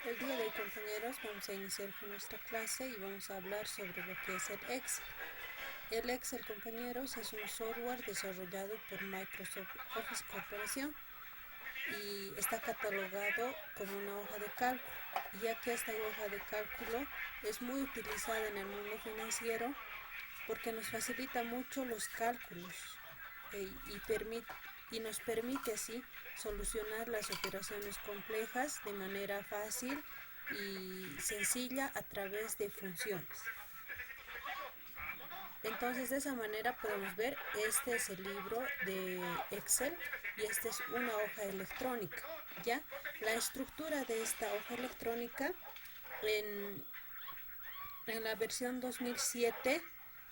El día de hoy, compañeros, vamos a iniciar con nuestra clase y vamos a hablar sobre lo que es el Excel. El Excel, compañeros, es un software desarrollado por Microsoft Office Corporation y está catalogado como una hoja de cálculo, ya que esta hoja de cálculo es muy utilizada en el mundo financiero porque nos facilita mucho los cálculos y nos permite así solucionar las operaciones complejas de manera fácil y sencilla a través de funciones. Entonces, de esa manera podemos ver, este es el libro de Excel y esta es una hoja electrónica. ¿Ya? La estructura de esta hoja electrónica en, en la versión 2007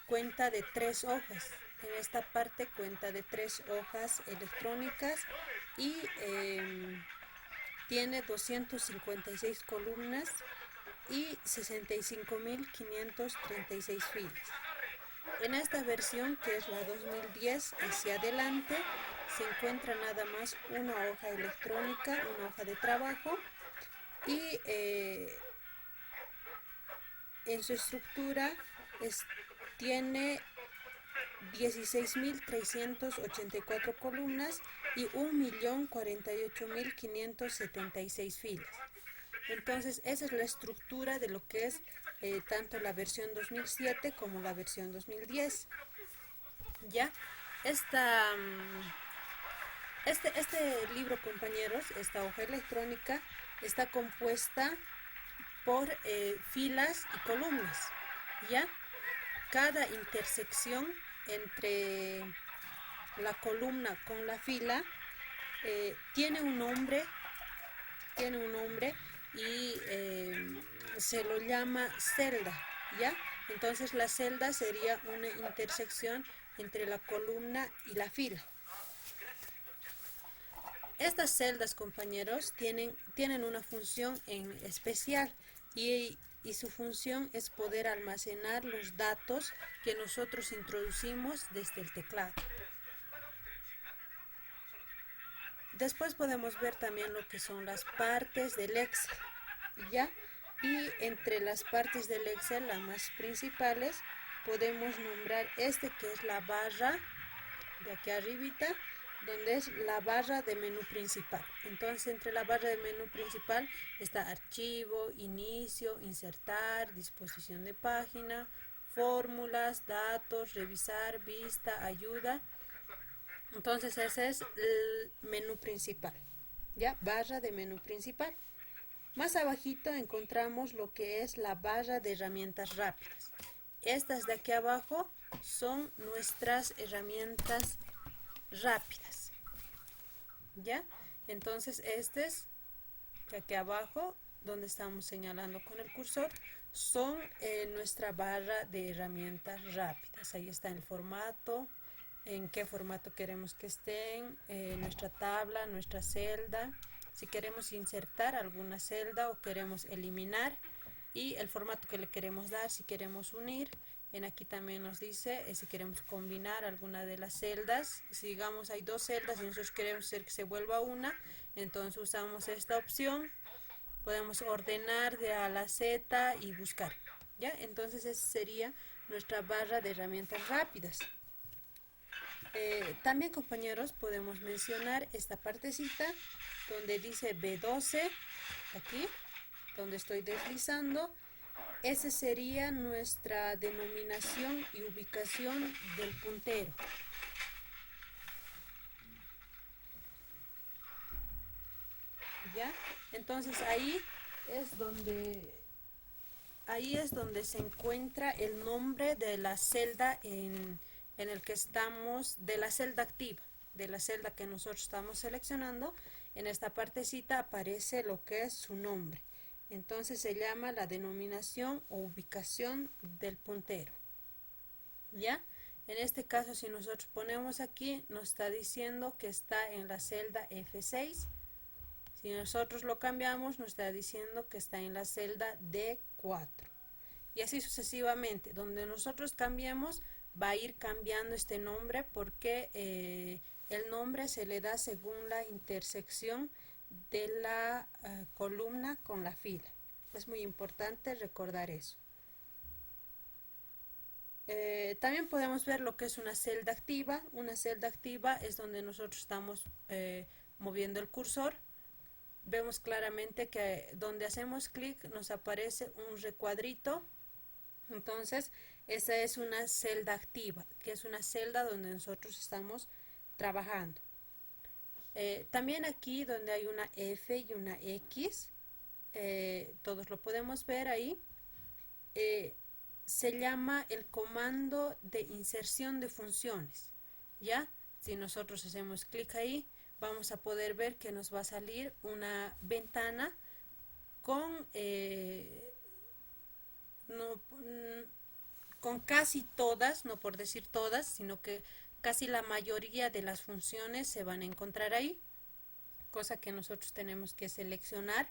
cuenta de 3 hojas. En esta parte cuenta de 3 hojas electrónicas y tiene 256 columnas y 65.536 filas. En esta versión, que es la 2010 hacia adelante, se encuentra nada más una hoja electrónica, una hoja de trabajo y en su estructura tiene 16.384 columnas y 1.048.576 filas. Entonces, esa es la estructura de lo que es tanto la versión 2007 como la versión 2010. ¿Ya? Esta, este libro, compañeros, esta hoja electrónica, está compuesta por filas y columnas. ¿Ya? Cada intersección entre la columna con la fila tiene un nombre y se lo llama celda, ¿ya? Entonces la celda sería una intersección entre la columna y la fila. Estas celdas, compañeros, tienen una función en especial y su función es poder almacenar los datos que nosotros introducimos desde el teclado. Después podemos ver también lo que son las partes del Excel, ¿ya? Y entre las partes del Excel, las más principales, podemos nombrar este que es la barra de aquí arribita, donde es la barra de menú principal. Entonces, entre la barra de menú principal está archivo, inicio, insertar, disposición de página, fórmulas, datos, revisar, vista, ayuda. Entonces ese es el menú principal, ¿ya? Barra de menú principal. Más abajito encontramos lo que es la barra de herramientas rápidas. Estas de aquí abajo son nuestras herramientas rápidas, ¿ya? Entonces este es de aquí abajo, donde estamos señalando con el cursor, son nuestra barra de herramientas rápidas. Ahí está el formato, en qué formato queremos que estén, nuestra tabla, nuestra celda, si queremos insertar alguna celda o queremos eliminar y el formato que le queremos dar, si queremos unir. En aquí también nos dice si queremos combinar alguna de las celdas. Si digamos hay 2 celdas y nosotros queremos hacer que se vuelva una, entonces usamos esta opción. Podemos ordenar de A a la Z y buscar. ¿Ya? Entonces esa sería nuestra barra de herramientas rápidas. También, compañeros, podemos mencionar esta partecita donde dice B12, aquí, donde estoy deslizando. Esa sería nuestra denominación y ubicación del puntero. ¿Ya? Entonces ahí es donde se encuentra el nombre de la celda en el que estamos, de la celda activa, de la celda que nosotros estamos seleccionando. En esta partecita aparece lo que es su nombre. Entonces se llama la denominación o ubicación del puntero. ¿Ya? En este caso, si nosotros ponemos aquí, nos está diciendo que está en la celda F6. Si nosotros lo cambiamos, nos está diciendo que está en la celda D4. Y así sucesivamente. Donde nosotros cambiemos, va a ir cambiando este nombre porque el nombre se le da según la intersección de la columna con la fila. Es muy importante recordar eso. También podemos ver lo que es una celda activa. Una celda activa es donde nosotros estamos moviendo el cursor. Vemos claramente que donde hacemos clic nos aparece un recuadrito. Entonces, esa es una celda activa, que es una celda donde nosotros estamos trabajando. También aquí donde hay una F y una X, todos lo podemos ver ahí, se llama el comando de inserción de funciones. ¿Ya? Si nosotros hacemos clic ahí, vamos a poder ver que nos va a salir una ventana con, con casi todas, no por decir todas, sino que casi la mayoría de las funciones se van a encontrar ahí, cosa que nosotros tenemos que seleccionar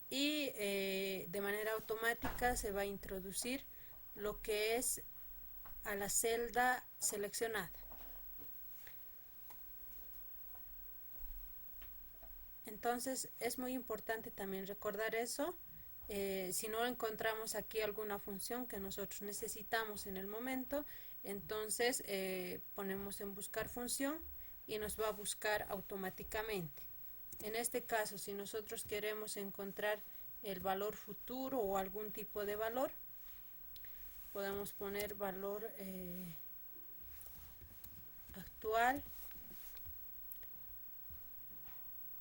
y de manera automática se va a introducir lo que es a la celda seleccionada. Entonces es muy importante también recordar eso. Si no encontramos aquí alguna función que nosotros necesitamos en el momento, entonces ponemos en buscar función y nos va a buscar automáticamente. En este caso, si nosotros queremos encontrar el valor futuro o algún tipo de valor, podemos poner valor actual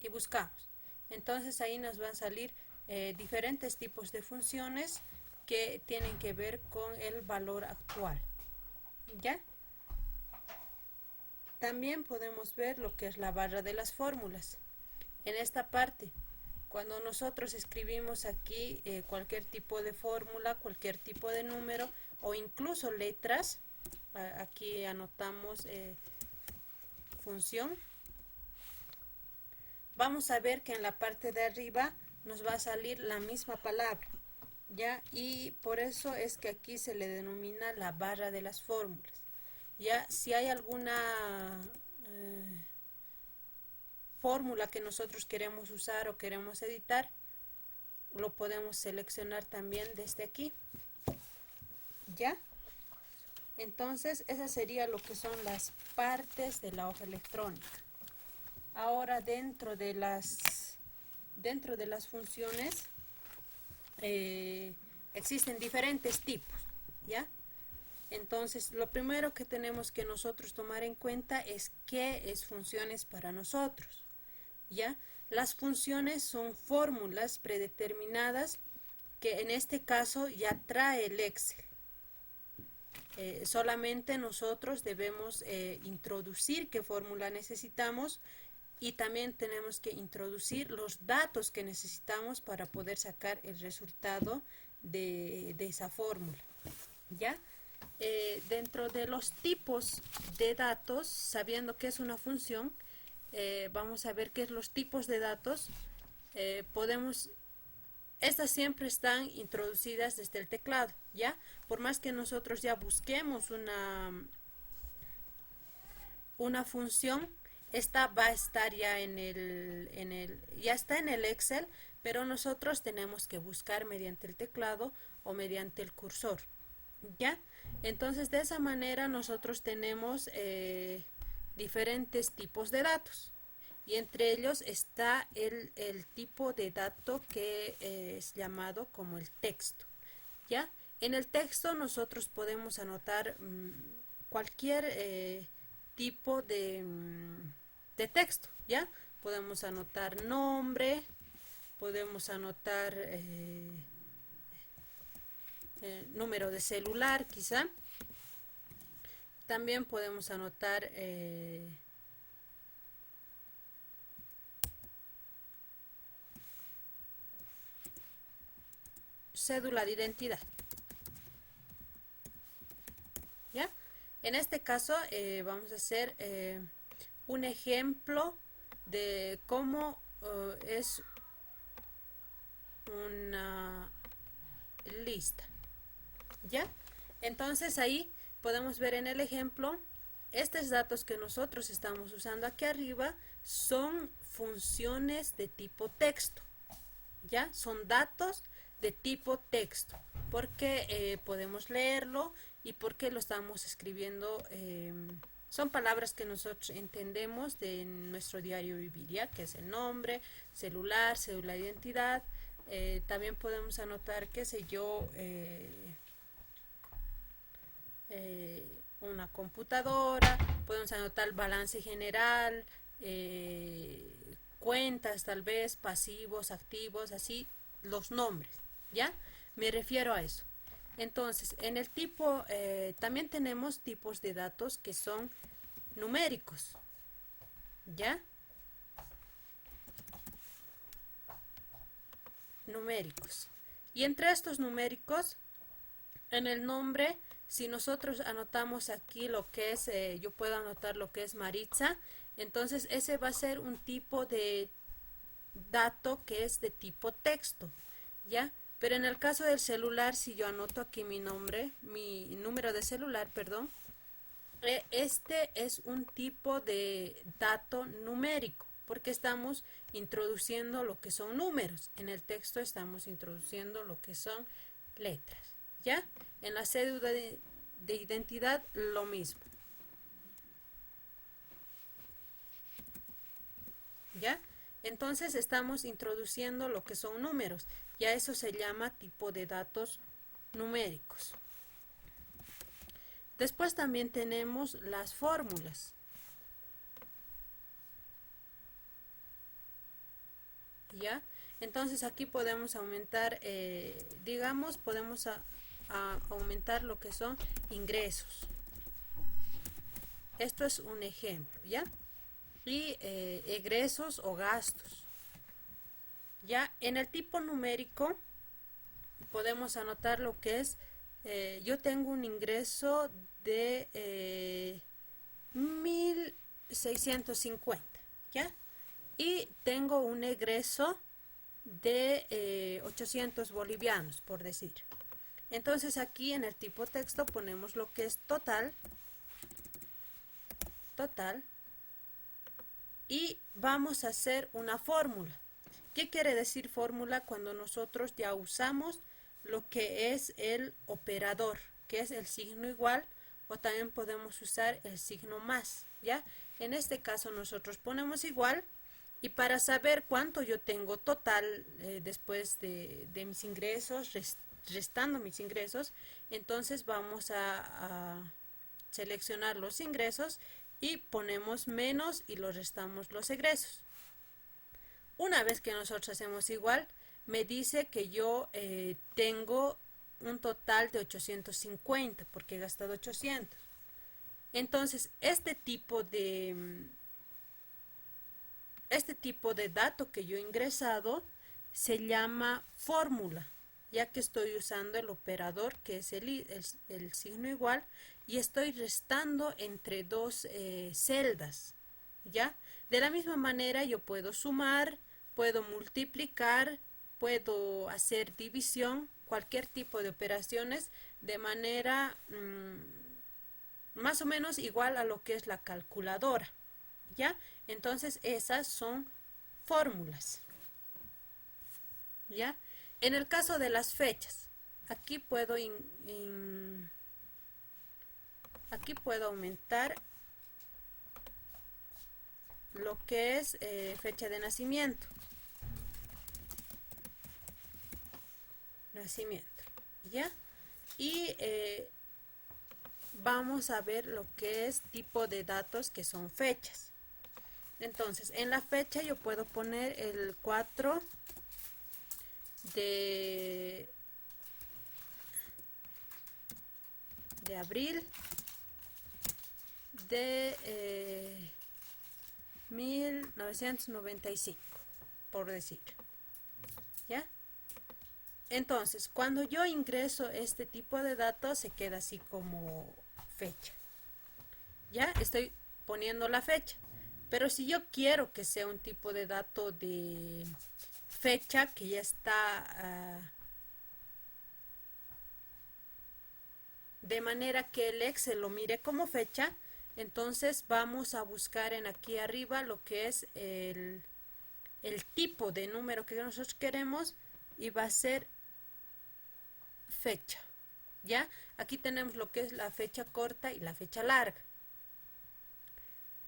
y buscamos. Entonces ahí nos van a salir diferentes tipos de funciones que tienen que ver con el valor actual. ¿Ya? También podemos ver lo que es la barra de las fórmulas. En esta parte, cuando nosotros escribimos aquí cualquier tipo de fórmula, cualquier tipo de número o incluso letras, aquí anotamos función, vamos a ver que en la parte de arriba nos va a salir la misma palabra, ¿ya? Y por eso es que aquí se le denomina la barra de las fórmulas, ¿ya? Si hay alguna fórmula que nosotros queremos usar o queremos editar, lo podemos seleccionar también desde aquí, ¿ya? Entonces, esa sería lo que son las partes de la hoja electrónica. Ahora, dentro de las funciones, existen diferentes tipos, ¿ya? Entonces, lo primero que tenemos que nosotros tomar en cuenta es qué es funciones para nosotros, ¿ya? Las funciones son fórmulas predeterminadas que en este caso ya trae el Excel. Solamente nosotros debemos introducir qué fórmula necesitamos y también tenemos que introducir los datos que necesitamos para poder sacar el resultado de esa fórmula, ¿ya? Dentro de los tipos de datos, sabiendo que es una función, vamos a ver qué es los tipos de datos. Estas siempre están introducidas desde el teclado, ¿ya? Por más que nosotros ya busquemos una función, esta va a estar ya ya está en el Excel, pero nosotros tenemos que buscar mediante el teclado o mediante el cursor, ¿ya? Entonces, de esa manera nosotros tenemos diferentes tipos de datos. Y entre ellos está el tipo de dato que es llamado como el texto, ¿ya? En el texto nosotros podemos anotar cualquier tipo de texto, ¿ya? Podemos anotar nombre, podemos anotar número de celular, quizá. También podemos anotar cédula de identidad, ¿ya? En este caso vamos a hacer un ejemplo de cómo es una lista, ¿ya? Entonces ahí podemos ver en el ejemplo, estos datos que nosotros estamos usando aquí arriba son funciones de tipo texto, ¿ya? Son datos de tipo texto, porque podemos leerlo y porque lo estamos escribiendo. Son palabras que nosotros entendemos de nuestro diario vivir, ¿ya? Que es el nombre, celular, cédula de identidad. También podemos anotar, qué sé yo, una computadora, podemos anotar balance general, cuentas tal vez, pasivos, activos, así los nombres, ¿ya? Me refiero a eso. Entonces, en el tipo, también tenemos tipos de datos que son numéricos, ¿ya? Numéricos. Y entre estos numéricos, en el nombre, si nosotros anotamos aquí lo que es, yo puedo anotar lo que es Maritza, entonces ese va a ser un tipo de dato que es de tipo texto, ¿ya? Pero en el caso del celular, si yo anoto aquí mi nombre, mi número de celular, perdón, este es un tipo de dato numérico, porque estamos introduciendo lo que son números. En el texto estamos introduciendo lo que son letras, ¿ya? En la cédula de identidad, lo mismo, ¿ya? Entonces estamos introduciendo lo que son números, ya eso se llama tipo de datos numéricos. Después también tenemos las fórmulas, ¿ya? Entonces aquí podemos aumentar, digamos, podemos a aumentar lo que son ingresos. Esto es un ejemplo, ¿ya? Y egresos o gastos. Ya en el tipo numérico podemos anotar lo que es, yo tengo un ingreso de 1650, ¿ya? Y tengo un egreso de 800 bolivianos, por decir. Entonces aquí en el tipo texto ponemos lo que es total, total, y vamos a hacer una fórmula. ¿Qué quiere decir fórmula? Cuando nosotros ya usamos lo que es el operador, que es el signo igual, o también podemos usar el signo más, ¿ya? En este caso nosotros ponemos igual, y para saber cuánto yo tengo total después de mis ingresos, restando mis ingresos, entonces vamos a seleccionar los ingresos y ponemos menos y lo restamos los egresos. Una vez que nosotros hacemos igual, me dice que yo tengo un total de 850 porque he gastado 800. Entonces, este tipo de dato que yo he ingresado se llama fórmula, ya que estoy usando el operador que es el signo igual y estoy restando entre dos celdas, ¿ya? De la misma manera yo puedo sumar, puedo multiplicar, puedo hacer división, cualquier tipo de operaciones de manera más o menos igual a lo que es la calculadora, ¿ya? Entonces esas son fórmulas, ¿ya? En el caso de las fechas, aquí puedo aquí puedo aumentar lo que es fecha de nacimiento, ¿ya? Y vamos a ver lo que es tipo de datos que son fechas. Entonces, en la fecha yo puedo poner el 4 de, de abril de 1995, por decir, ¿ya? Entonces, cuando yo ingreso este tipo de datos, se queda así como fecha. Ya estoy poniendo la fecha. Pero si yo quiero que sea un tipo de dato de fecha que ya está de manera que el Excel lo mire como fecha, entonces vamos a buscar en aquí arriba lo que es el tipo de número que nosotros queremos y va a ser fecha. ¿Ya? Aquí tenemos lo que es la fecha corta y la fecha larga.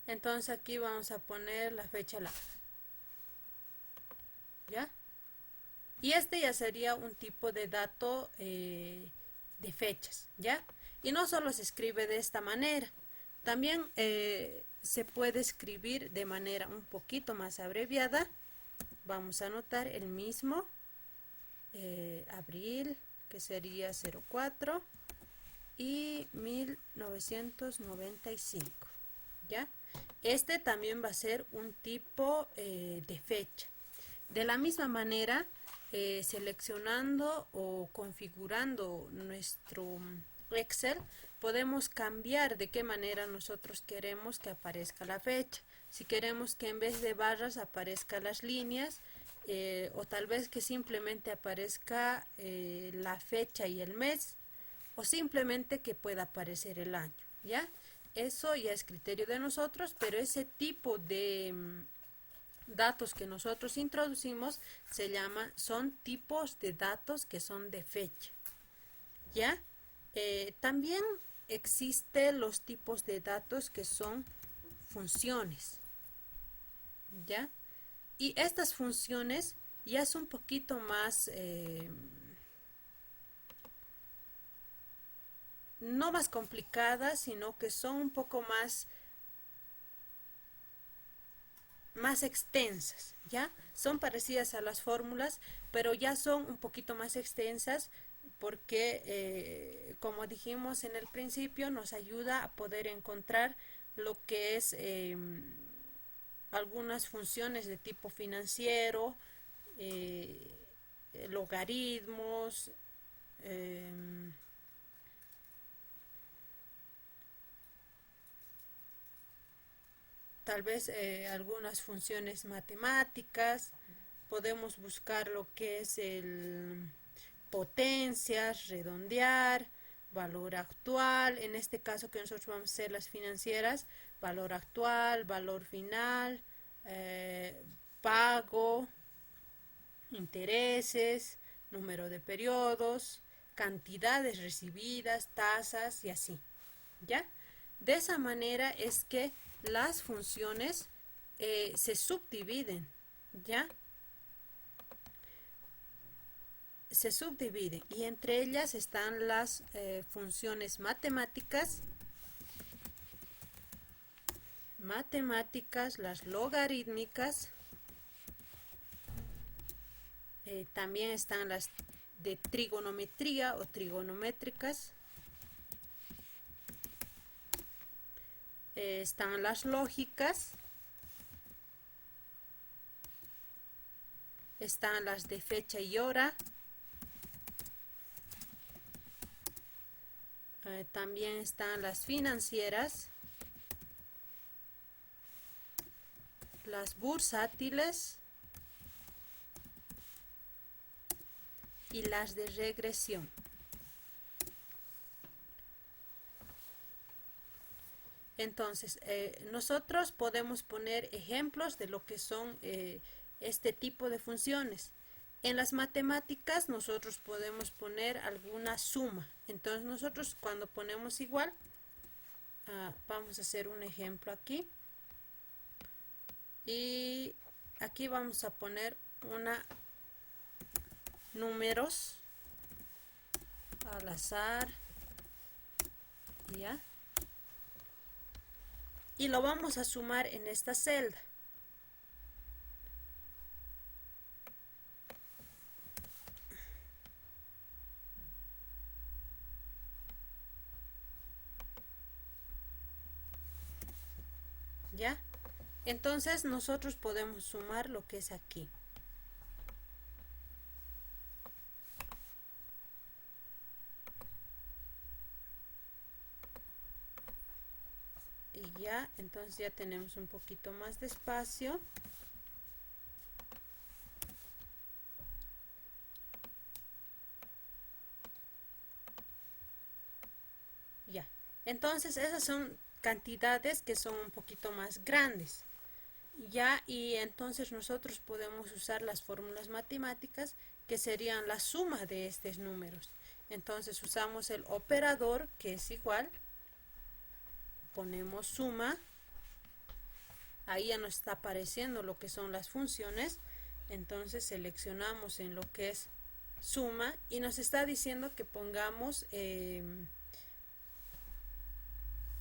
Entonces aquí vamos a poner la fecha larga. ¿Ya? Y este ya sería un tipo de dato de fechas, ¿ya? Y no solo se escribe de esta manera, también se puede escribir de manera un poquito más abreviada. Vamos a anotar el mismo abril, que sería 04 y 1995, ¿ya? Este también va a ser un tipo de fecha. De la misma manera, seleccionando o configurando nuestro Excel, podemos cambiar de qué manera nosotros queremos que aparezca la fecha. Si queremos que en vez de barras aparezcan las líneas, o tal vez que simplemente aparezca la fecha y el mes, o simplemente que pueda aparecer el año, ¿ya? Eso ya es criterio de nosotros, pero ese tipo de datos que nosotros introducimos son tipos de datos que son de fecha, ¿ya? También existen los tipos de datos que son funciones, ¿ya? Y estas funciones ya son un poquito más, no más complicadas, sino que son un poco más extensas, ¿ya? Son parecidas a las fórmulas, pero ya son un poquito más extensas porque, como dijimos en el principio, nos ayuda a poder encontrar lo que es algunas funciones de tipo financiero, eh, logaritmos, eh, tal vez algunas funciones matemáticas. Podemos buscar lo que es el potencias, redondear, valor actual, en este caso que nosotros vamos a hacer las financieras, valor actual, valor final, pago, intereses, número de periodos, cantidades recibidas, tasas y así, ¿ya? De esa manera es que las funciones se subdividen, ¿ya? Se subdividen y entre ellas están las funciones matemáticas, las logarítmicas, también están las de trigonometría o trigonométricas, están las lógicas, están las de fecha y hora, también están las financieras, las bursátiles y las de regresión. Entonces, nosotros podemos poner ejemplos de lo que son este tipo de funciones. En las matemáticas nosotros podemos poner alguna suma. Entonces nosotros cuando ponemos igual, vamos a hacer un ejemplo aquí. Y aquí vamos a poner números al azar, ¿ya? Y lo vamos a sumar en esta celda. ¿Ya? Entonces nosotros podemos sumar lo que es aquí. Y ya, entonces ya tenemos un poquito más de espacio. Ya, entonces esas son cantidades que son un poquito más grandes. Ya, y entonces nosotros podemos usar las fórmulas matemáticas que serían la suma de estos números. Entonces usamos el operador que es igual, ponemos suma, ahí ya nos está apareciendo lo que son las funciones, entonces seleccionamos en lo que es suma y nos está diciendo que pongamos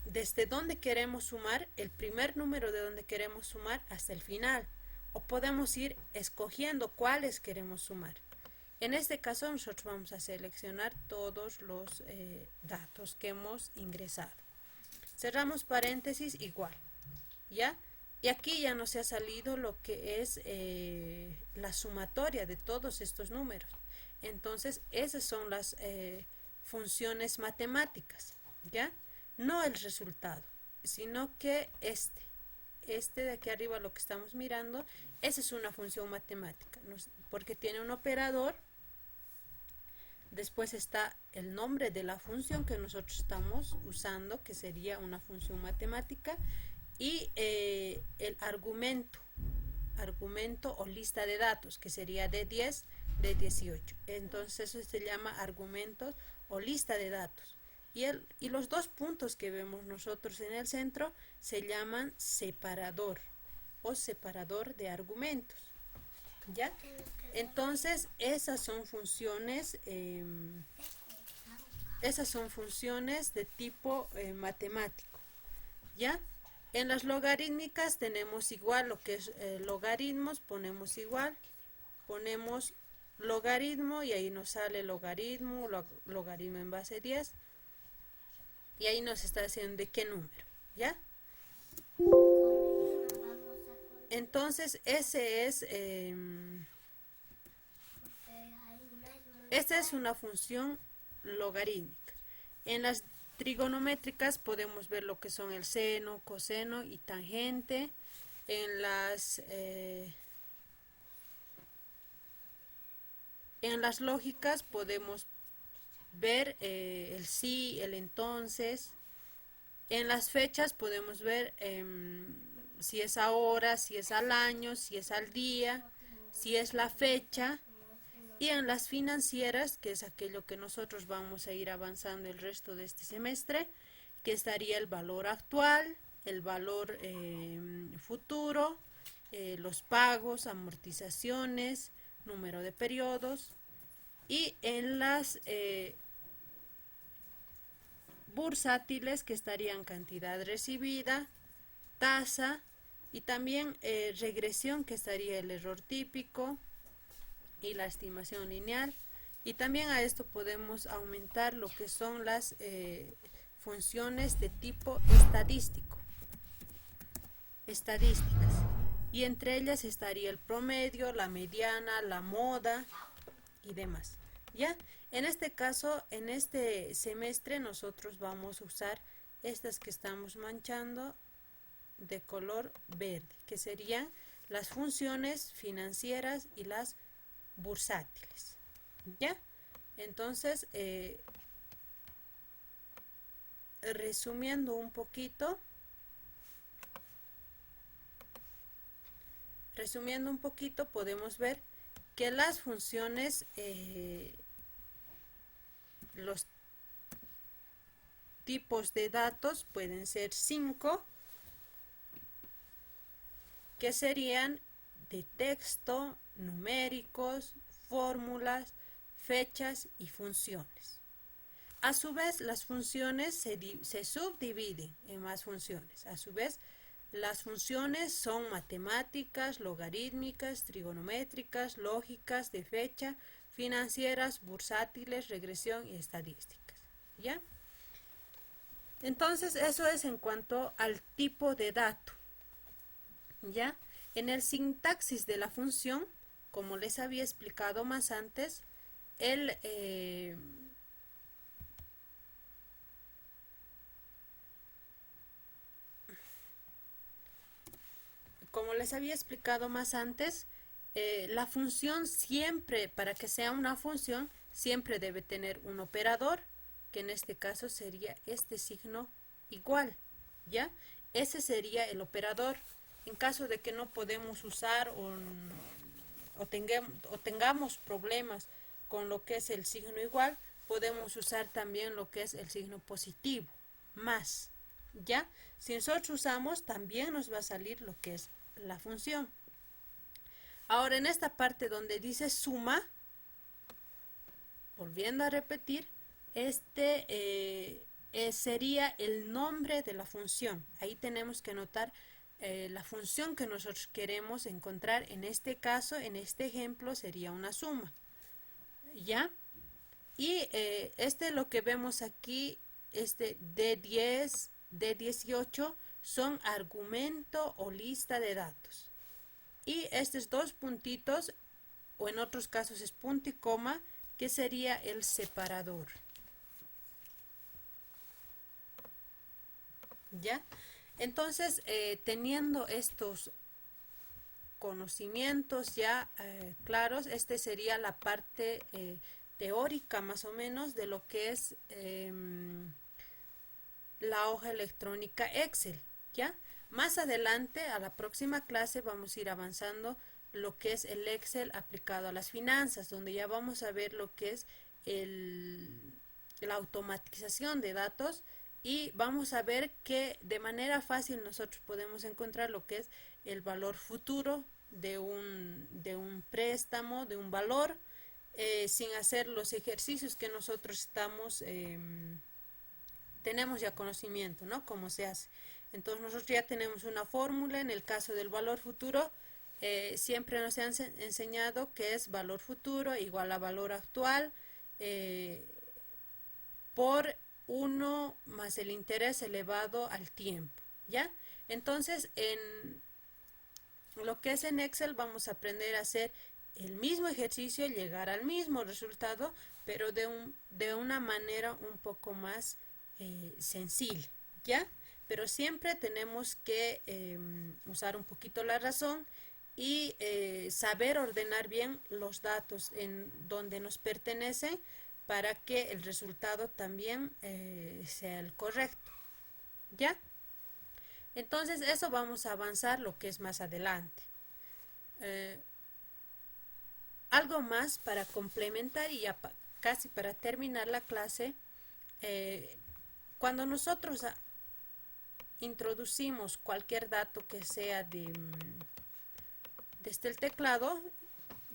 desde donde queremos sumar, el primer número de donde queremos sumar hasta el final, o podemos ir escogiendo cuáles queremos sumar. En este caso nosotros vamos a seleccionar todos los datos que hemos ingresado. Cerramos paréntesis igual, ¿ya? Y aquí ya nos ha salido lo que es la sumatoria de todos estos números. Entonces, esas son las funciones matemáticas, ¿ya? No el resultado, sino que este de aquí arriba, lo que estamos mirando, esa es una función matemática, porque tiene un operador. Después está el nombre de la función que nosotros estamos usando, que sería una función matemática, y el argumento o lista de datos, que sería de 10, de 18. Entonces eso se llama argumentos o lista de datos. Y los dos puntos que vemos nosotros en el centro se llaman separador o separador de argumentos. ¿Ya? Entonces esas son funciones de tipo matemático. ¿Ya? En las logarítmicas tenemos igual lo que es logaritmos, ponemos igual, ponemos logaritmo y ahí nos sale logaritmo, logaritmo en base 10 y ahí nos está diciendo de qué número, ¿ya? Entonces esta es una función logarítmica. En las trigonométricas podemos ver lo que son el seno, coseno y tangente. En las lógicas podemos ver el sí, el entonces. En las fechas podemos ver si es ahora, si es al año, si es al día, si es la fecha. Y en las financieras, que es aquello que nosotros vamos a ir avanzando el resto de este semestre, que estaría el valor actual, el valor futuro, los pagos, amortizaciones, número de periodos. Y en las bursátiles, que estarían cantidad recibida, tasa y también regresión, que estaría el error típico y la estimación lineal. Y también a esto podemos aumentar lo que son las funciones de tipo estadísticas, y entre ellas estaría el promedio, la mediana, la moda y demás. ¿Ya? En este caso, en este semestre nosotros vamos a usar estas que estamos manchando de color verde, que serían las funciones financieras y las bursátiles. ¿Ya? Entonces, resumiendo un poquito, podemos ver que las funciones, los tipos de datos pueden ser 5, que serían de texto, numéricos, fórmulas, fechas y funciones. A su vez, las funciones se subdividen en más funciones. A su vez, las funciones son matemáticas, logarítmicas, trigonométricas, lógicas, de fecha, financieras, bursátiles, regresión y estadísticas. ¿Ya? Entonces, eso es en cuanto al tipo de dato. ¿Ya? En el sintaxis de la función, como les había explicado más antes, la función siempre, para que sea una función, siempre debe tener un operador, que en este caso sería este signo igual, ¿ya? Ese sería el operador. en caso de que no podemos usar o tengamos problemas con lo que es el signo igual, podemos usar también lo que es el signo positivo, más, ¿ya? Si nosotros usamos, también nos va a salir lo que es la función. Ahora, en esta parte donde dice suma, volviendo a repetir, sería el nombre de la función. Ahí tenemos que anotar la función que nosotros queremos encontrar. En este caso, en este ejemplo, sería una suma. ¿Ya? Y lo que vemos aquí, D10, D18, son argumento o lista de datos. Y estos dos puntitos, o en otros casos es punto y coma, que sería el separador. ¿Ya? Entonces, teniendo estos conocimientos ya claros, sería la parte teórica más o menos de lo que es la hoja electrónica Excel, ¿ya? Más adelante, a la próxima clase, vamos a ir avanzando lo que es el Excel aplicado a las finanzas, donde ya vamos a ver lo que es la automatización de datos y vamos a ver que de manera fácil nosotros podemos encontrar lo que es el valor futuro de un préstamo, de un valor, sin hacer los ejercicios que nosotros tenemos ya conocimiento, ¿no? Cómo se hace. Entonces nosotros ya tenemos una fórmula. En el caso del valor futuro, siempre nos han enseñado que es valor futuro igual a valor actual por 1 más el interés elevado al tiempo, ¿ya? Entonces, en lo que es en Excel vamos a aprender a hacer el mismo ejercicio, llegar al mismo resultado, pero de una manera un poco más sencilla, ¿ya? Pero siempre tenemos que usar un poquito la razón y saber ordenar bien los datos en donde nos pertenecen para que el resultado también sea el correcto, ¿ya? Entonces eso vamos a avanzar lo que es más adelante. Algo más para complementar y ya casi para terminar la clase, cuando nosotros introducimos cualquier dato que sea desde el teclado,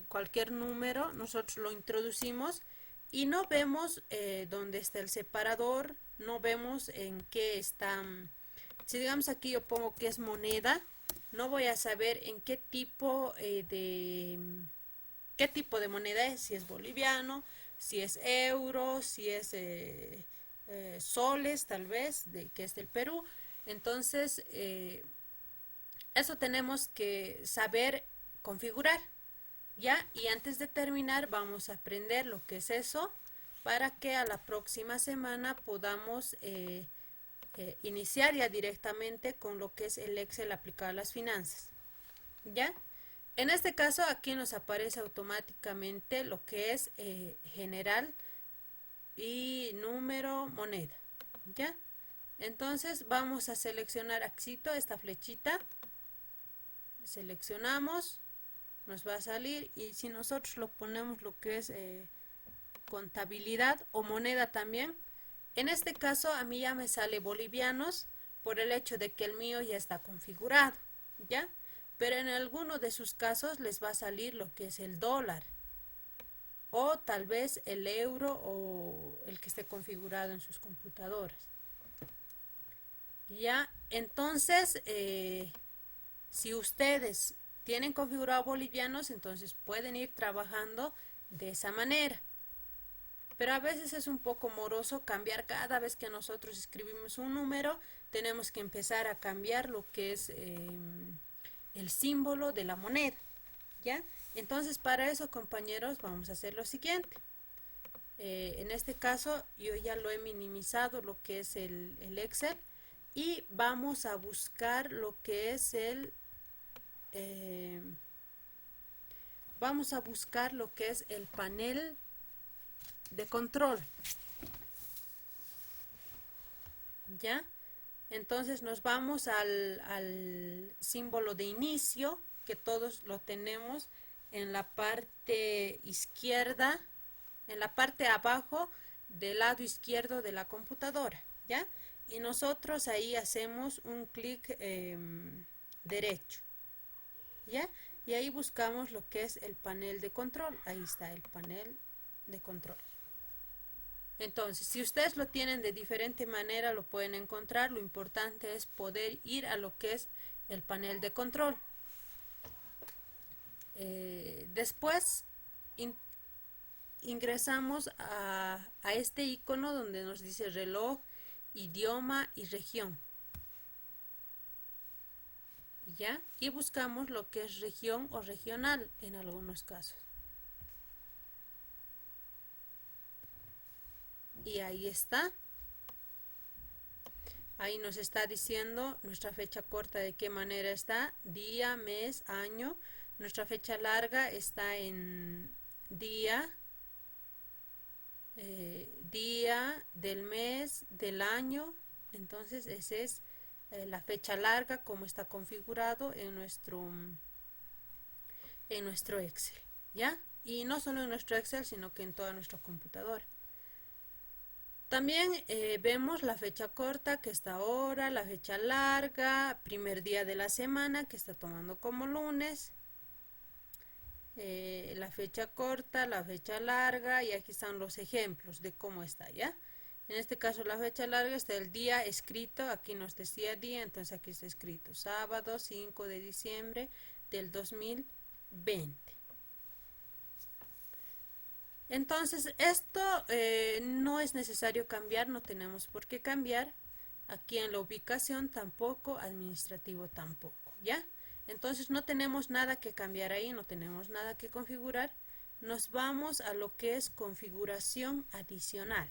cualquier número, nosotros lo introducimos y no vemos dónde está el separador, no vemos en qué está. Si digamos aquí yo pongo que es moneda, no voy a saber en qué tipo de moneda es, si es boliviano, si es euro, si es soles tal vez, que es del Perú. Entonces, eso tenemos que saber configurar, ¿ya? Y antes de terminar vamos a aprender lo que es eso para que a la próxima semana podamos iniciar ya directamente con lo que es el Excel aplicado a las finanzas, ¿ya? En este caso aquí nos aparece automáticamente lo que es general y número moneda, ¿ya? Entonces vamos a seleccionar aquí esta flechita, seleccionamos, nos va a salir y si nosotros lo ponemos lo que es contabilidad o moneda también, en este caso a mí ya me sale bolivianos por el hecho de que el mío ya está configurado, ¿ya? Pero en alguno de sus casos les va a salir lo que es el dólar o tal vez el euro o el que esté configurado en sus computadoras. Ya, entonces, si ustedes tienen configurado bolivianos, entonces pueden ir trabajando de esa manera. Pero a veces es un poco moroso cambiar cada vez que nosotros escribimos un número, tenemos que empezar a cambiar lo que es el símbolo de la moneda, ¿ya? Entonces para eso, compañeros, vamos a hacer lo siguiente. En este caso yo ya lo he minimizado lo que es el Excel y vamos a buscar lo que es vamos a buscar lo que es el panel de control, ¿ya? Entonces nos vamos al símbolo de inicio, que todos lo tenemos en la parte izquierda, en la parte abajo del lado izquierdo de la computadora, ¿ya? Y nosotros ahí hacemos un clic derecho, ¿ya? Y ahí buscamos lo que es el panel de control. Ahí está el panel de control. Entonces, si ustedes lo tienen de diferente manera, lo pueden encontrar. Lo importante es poder ir a lo que es el panel de control. Después ingresamos a este icono donde nos dice reloj, idioma y región. ¿Ya? Y buscamos lo que es región o regional en algunos casos. Y ahí está. Ahí nos está diciendo nuestra fecha corta de qué manera está, día, mes, año. Nuestra fecha larga está en día, día del mes, del año. Entonces esa es la fecha larga como está configurado en nuestro Excel, ¿ya? Y no solo en nuestro Excel, sino que en toda nuestra computadora. También vemos la fecha corta que está ahora, la fecha larga, primer día de la semana que está tomando como lunes, la fecha corta, la fecha larga, y aquí están los ejemplos de cómo está, ¿ya? En este caso la fecha larga está el día escrito, aquí nos decía día, entonces aquí está escrito sábado 5 de diciembre del 2020. Entonces esto no es necesario cambiar, no tenemos por qué cambiar. Aquí en la ubicación tampoco, administrativo tampoco, ¿ya? Entonces no tenemos nada que cambiar ahí, no tenemos nada que configurar. Nos vamos a lo que es configuración adicional.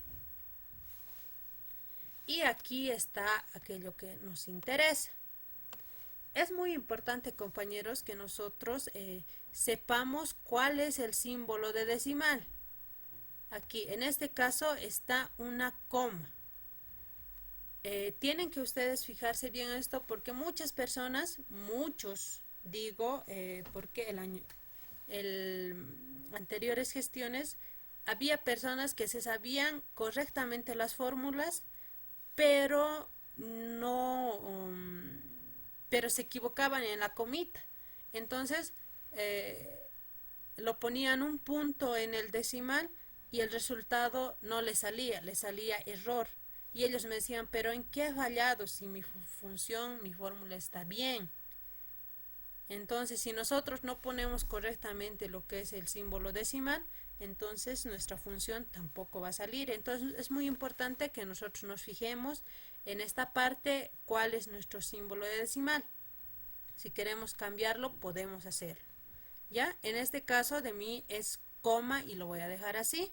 Y aquí está aquello que nos interesa. Es muy importante, compañeros, que nosotros sepamos cuál es el símbolo de decimal. Aquí, en este caso, está una coma. Tienen que ustedes fijarse bien en esto porque muchas personas, muchos, digo, porque anteriores gestiones, había personas que se sabían correctamente las fórmulas, pero no, pero se equivocaban en la comita. Entonces, lo ponían un punto en el decimal y el resultado no le salía error. Y ellos me decían, pero ¿en qué he fallado? Si mi función, mi fórmula está bien. Entonces, si nosotros no ponemos correctamente lo que es el símbolo decimal, entonces nuestra función tampoco va a salir. Entonces, es muy importante que nosotros nos fijemos en esta parte cuál es nuestro símbolo de decimal. Si queremos cambiarlo, podemos hacerlo. ¿Ya? En este caso de mí es coma y lo voy a dejar así.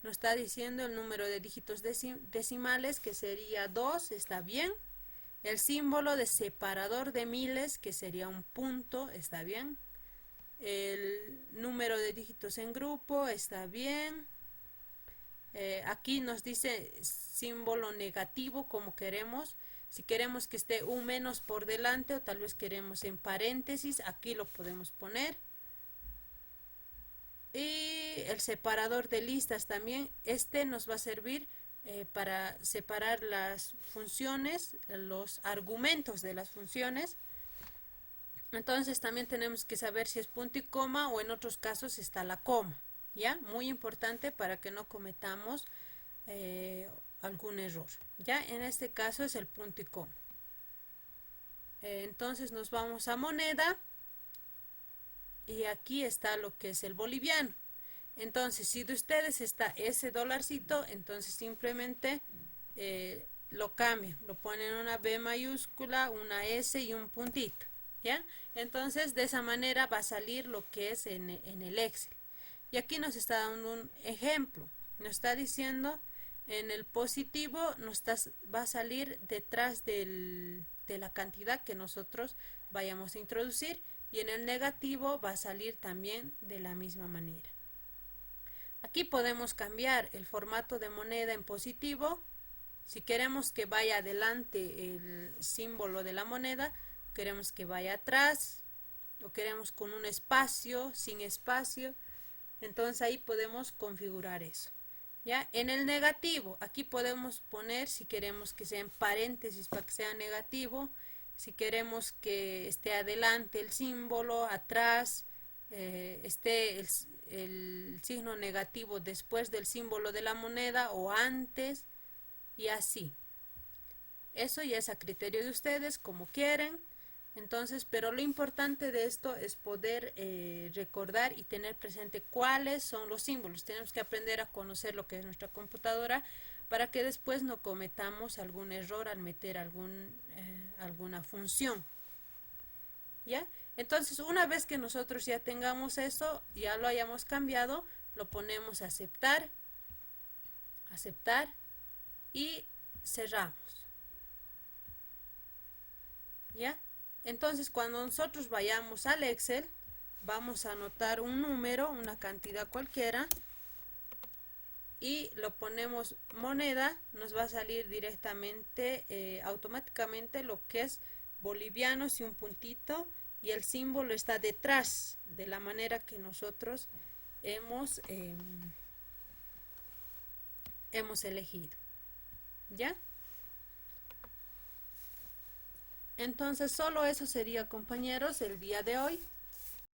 Nos está diciendo el número de dígitos decimales, que sería 2, está bien. El símbolo de separador de miles, que sería un punto, está bien. El número de dígitos en grupo, está bien. Aquí nos dice símbolo negativo, como queremos. Si queremos que esté un menos por delante o tal vez queremos en paréntesis, aquí lo podemos poner. Y el separador de listas también, este nos va a servir para separar las funciones, los argumentos de las funciones. Entonces también tenemos que saber si es punto y coma o en otros casos está la coma, ¿ya? Muy importante para que no cometamos algún error, ¿ya? En este caso es el punto y coma. Entonces nos vamos a moneda y aquí está lo que es el boliviano. Entonces, si de ustedes está ese dolarcito, entonces simplemente lo cambian, lo ponen una B mayúscula, una S y un puntito, ¿ya? Entonces, de esa manera va a salir lo que es en el Excel. Y aquí nos está dando un ejemplo, nos está diciendo en el positivo va a salir detrás de la cantidad que nosotros vayamos a introducir, y en el negativo va a salir también de la misma manera. Aquí podemos cambiar el formato de moneda en positivo Si queremos que vaya adelante el símbolo de la moneda, queremos que vaya atrás, o queremos con un espacio, sin espacio, entonces ahí podemos configurar eso. ¿Ya? En el negativo, aquí podemos poner si queremos que sea en paréntesis para que sea negativo, si queremos que esté adelante el símbolo, atrás, esté el signo negativo después del símbolo de la moneda o antes, y así. Eso ya es a criterio de ustedes, como quieren. Entonces, pero lo importante de esto es poder recordar y tener presente cuáles son los símbolos. Tenemos que aprender a conocer lo que es nuestra computadora para que después no cometamos algún error al meter alguna función. ¿Ya? Entonces, una vez que nosotros ya tengamos eso, ya lo hayamos cambiado, lo ponemos a aceptar, aceptar y cerramos. ¿Ya? Entonces, cuando nosotros vayamos al Excel, vamos a anotar un número, una cantidad cualquiera, y lo ponemos moneda, nos va a salir directamente, automáticamente lo que es bolivianos y un puntito, y el símbolo está detrás de la manera que nosotros hemos elegido. ¿Ya? Entonces, solo eso sería, compañeros, el día de hoy.